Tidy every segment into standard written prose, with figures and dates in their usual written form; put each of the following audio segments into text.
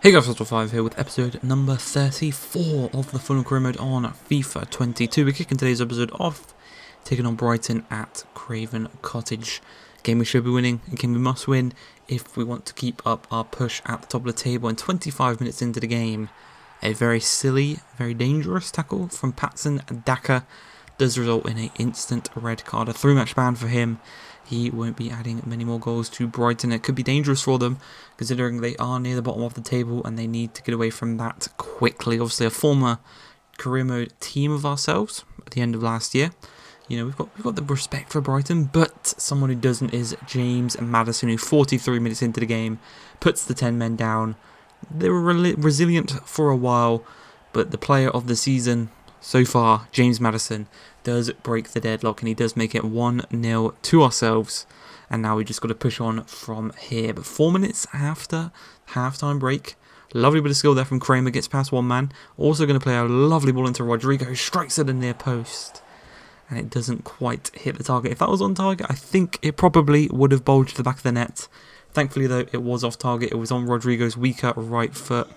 Hey guys, Five here with episode number 34 of the Fulham career mode on FIFA 22. We're kicking today's episode off, taking on Brighton at Craven Cottage. Game we should be winning, a game we must win if we want to keep up our push at the top of the table. And 25 minutes into the game, a very silly, very dangerous tackle from Patson Daka does result in an instant red card. A 3-match ban for him. He won't be adding many more goals to Brighton. It could be dangerous for them, considering they are near the bottom of the table and they need to get away from that quickly. Obviously, a former career mode team of ourselves at the end of last year. You know, we've got the respect for Brighton, but someone who doesn't is James Maddison, who 43 minutes into the game puts the 10 men down. They were resilient for a while, but the player of the season so far, James Maddison, does break the deadlock and he does make it 1-0 to ourselves. And now we just got to push on from here. But 4 minutes after half-time break, lovely bit of skill there from Kramer, gets past one man. Also going to play a lovely ball into Rodrigo, who strikes at the near post. And it doesn't quite hit the target. If that was on target, I think it probably would have bulged the back of the net. Thankfully, though, it was off target. It was on Rodrigo's weaker right foot.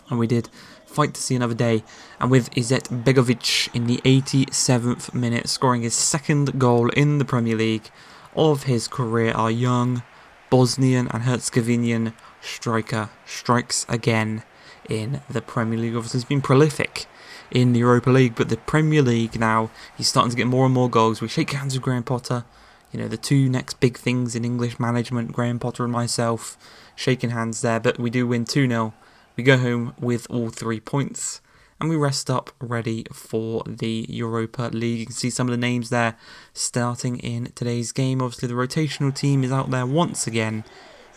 And we did fight to see another day. And with Izet Begovic in the 87th minute, scoring his second goal in the Premier League of his career, our young Bosnian and Herzegovinian striker strikes again in the Premier League. Obviously, he's been prolific in the Europa League, but the Premier League now, he's starting to get more and more goals. We shake hands with Graham Potter. You know, the two next big things in English management, Graham Potter and myself, shaking hands there. But we do win 2-0. We go home with all 3 points, and we rest up ready for the Europa League. You can see some of the names there starting in today's game. Obviously, the rotational team is out there once again.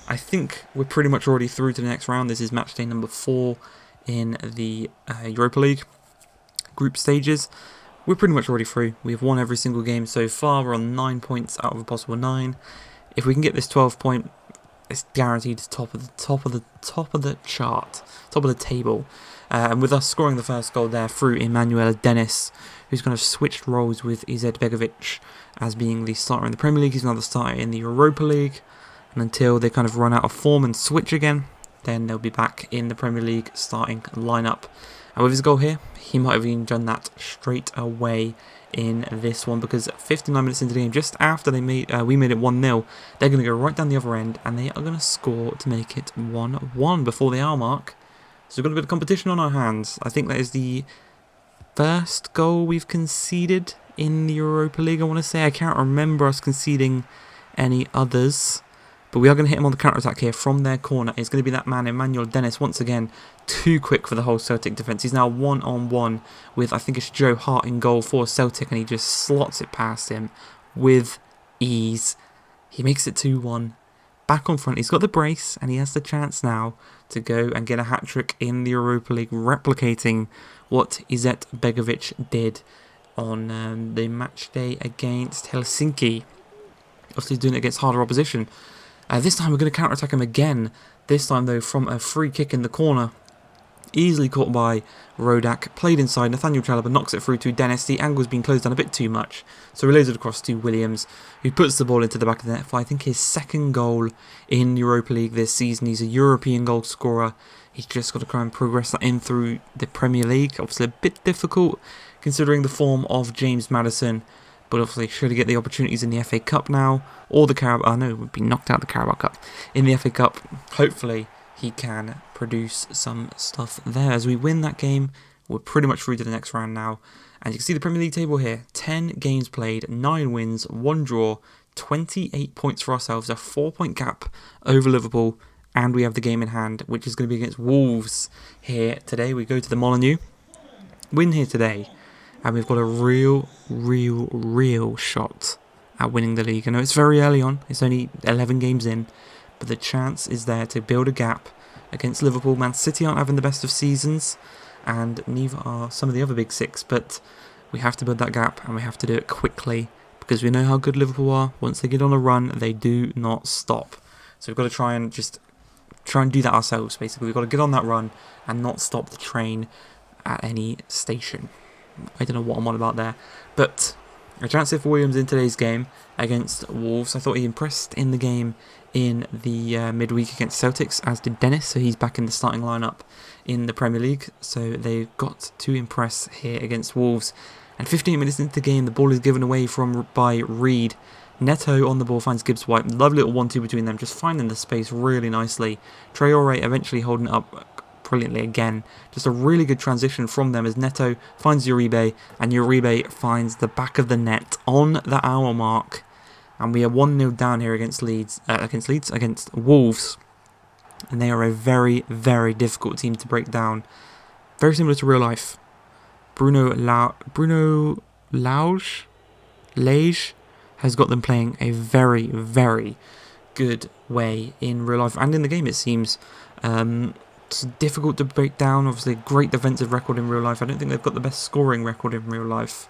I think we're pretty much already through to the next round. This is match day number 4 in the Europa League group stages. We're pretty much already through. We've won every single game so far. We're on 9 points out of a possible 9. If we can get this 12-point, it's guaranteed top of the chart, top of the table. And with us scoring the first goal there through Emmanuel Dennis, who's kind of switched roles with Izet Begovic as being the starter in the Premier League. He's now the starter in the Europa League. And until they kind of run out of form and switch again, then they'll be back in the Premier League starting lineup. And with his goal here, he might have even done that straight away in this one, because 59 minutes into the game, just after we made it 1-0, they're going to go right down the other end and they are going to score to make it 1-1 before the hour mark. So we've got a bit of competition on our hands. I think that is the first goal we've conceded in the Europa League, I want to say. I can't remember us conceding any others. But we are going to hit him on the counter-attack here from their corner. It's going to be that man, Emmanuel Dennis, once again, too quick for the whole Celtic defence. He's now one-on-one with, I think it's Joe Hart in goal for Celtic, and he just slots it past him with ease. He makes it 2-1. Back on front, he's got the brace, and he has the chance now to go and get a hat-trick in the Europa League, replicating what Izet Begovic did on the match day against Helsinki. Obviously doing it against harder opposition. This time we're going to counter-attack him again. This time, though, from a free kick in the corner. Easily caught by Rodak. Played inside. Nathaniel Chalobah knocks it through to Dennis. The angle's been closed down a bit too much. So relays it across to Williams, who puts the ball into the back of the net for, I think, his second goal in the Europa League this season. He's a European goal scorer. He's just got to try and progress that in through the Premier League. Obviously a bit difficult considering the form of James Maddison. But obviously, should he get the opportunities in the FA Cup now, or the Carabao, we've been knocked out of the Carabao Cup. In the FA Cup, hopefully he can produce some stuff there. As we win that game, we're pretty much through to the next round now. And you can see the Premier League table here. 10 games played, 9 wins, 1 draw, 28 points for ourselves, a 4-point gap over Liverpool. And we have the game in hand, which is going to be against Wolves here today. We go to the Molineux, win here today. And we've got a real shot at winning the league. I know it's very early on. It's only 11 games in. But the chance is there to build a gap against Liverpool. Man City aren't having the best of seasons. And neither are some of the other big six. But we have to build that gap. And we have to do it quickly. Because we know how good Liverpool are. Once they get on a run, they do not stop. So we've got to try and do that ourselves, basically. We've got to get on that run and not stop the train at any station. I don't know what I'm on about there. But a chance here for Williams in today's game against Wolves. I thought he impressed in the game in the midweek against Celtics, as did Dennis, so he's back in the starting lineup in the Premier League. So they've got to impress here against Wolves. And 15 minutes into the game, the ball is given away by Reed. Neto on the ball finds Gibbs White. Lovely little 1-2 between them, just finding the space really nicely. Traore eventually holding it up brilliantly again. Just a really good transition from them as Neto finds Uribe, and Uribe finds the back of the net on the hour mark. And we are 1-0 down here against Wolves. And they are a very, very difficult team to break down. Very similar to real life. Bruno Lage has got them playing a very, very good way in real life and in the game, it seems. It's difficult to break down. Obviously, great defensive record in real life. I don't think they've got the best scoring record in real life.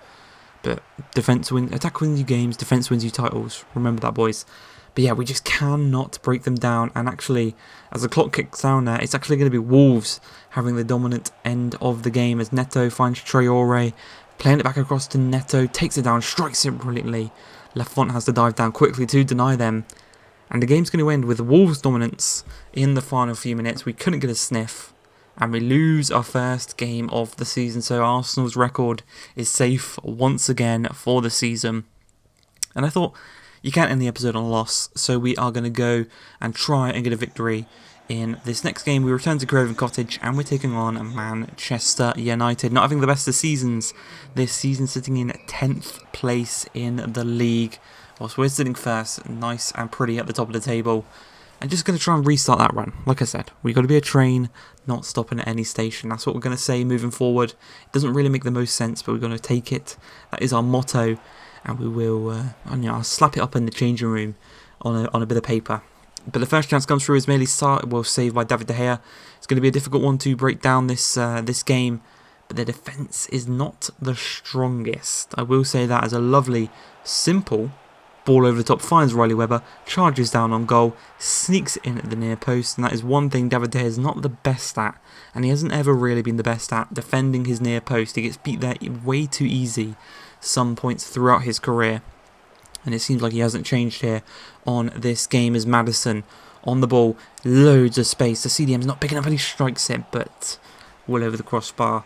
But attack wins you games, defense wins you titles. Remember that, boys. But yeah, we just cannot break them down. And actually, as the clock kicks down there, it's actually going to be Wolves having the dominant end of the game as Neto finds Traore, playing it back across to Neto, takes it down, strikes it brilliantly. Lafont has to dive down quickly to deny them. And the game's going to end with Wolves' dominance in the final few minutes. We couldn't get a sniff. And we lose our first game of the season. So Arsenal's record is safe once again for the season. And I thought, you can't end the episode on a loss. So we are going to go and try and get a victory in this next game. We return to Craven Cottage and we're taking on Manchester United. Not having the best of seasons this season, sitting in 10th place in the league. Whilst we're sitting first, nice and pretty at the top of the table. And just going to try and restart that run. Like I said, we've got to be a train, not stopping at any station. That's what we're going to say moving forward. It doesn't really make the most sense, but we're going to take it. That is our motto. And we will, I'll slap it up in the changing room on a bit of paper. But the first chance comes through as Meili saved by David De Gea. It's going to be a difficult one to break down this game. But their defence is not the strongest. I will say that as a lovely, simple ball over the top, finds Riley Webber, charges down on goal, sneaks in at the near post, and that is one thing David De Gea is not the best at, and he hasn't ever really been the best at defending his near post. He gets beat there way too easy some points throughout his career, and it seems like he hasn't changed here on this game as Maddison on the ball, loads of space. The CDM's not picking up and he strikes it, but well over the crossbar,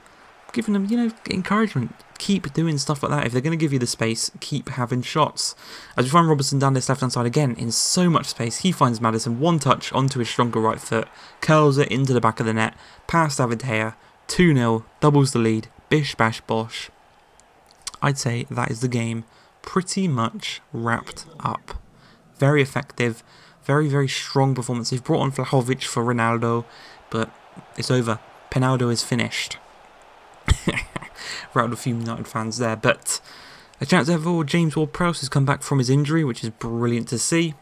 giving him, encouragement. Keep doing stuff like that. If they're going to give you the space, keep having shots. As we find Robertson down this left-hand side again, in so much space, he finds Maddison, one touch onto his stronger right foot, curls it into the back of the net, past David De Gea, 2-0, doubles the lead, bish bash bosh. I'd say that is the game pretty much wrapped up. Very effective, very, very strong performance. They've brought on Vlahovic for Ronaldo, but it's over. Penaldo is finished. Rattled a few United fans there, but a chance there for James Ward-Prowse has come back from his injury, which is brilliant to see.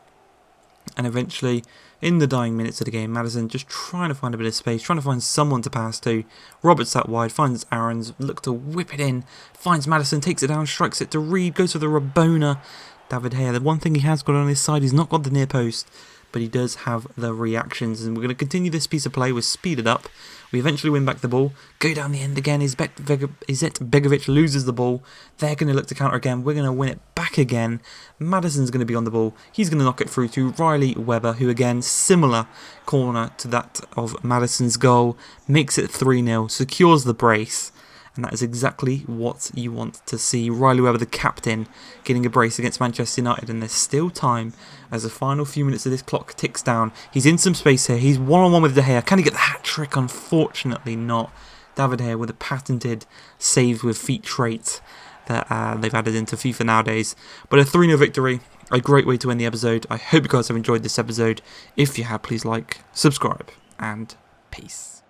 And eventually, in the dying minutes of the game, Maddison just trying to find a bit of space, trying to find someone to pass to. Roberts out wide, finds Aarons, look to whip it in, finds Maddison, takes it down, strikes it to Reed, goes for the Rabona. David De Gea, the one thing he has got on his side, he's not got the near post, but he does have the reactions, and we're going to continue this piece of play. We'll speed it up. We eventually win back the ball, go down the end again. Izet Begovic loses the ball. They're going to look to counter again. We're going to win it back again. Maddison's going to be on the ball. He's going to knock it through to Riley Webber, who again, similar corner to that of Maddison's goal, makes it 3-0, secures the brace. And that is exactly what you want to see. Riley Webber, the captain, getting a brace against Manchester United. And there's still time as the final few minutes of this clock ticks down. He's in some space here. He's one-on-one with De Gea. Can he get the hat-trick? Unfortunately not. David De Gea with a patented save with feet trait that they've added into FIFA nowadays. But a 3-0 victory. A great way to end the episode. I hope you guys have enjoyed this episode. If you have, please like, subscribe, and peace.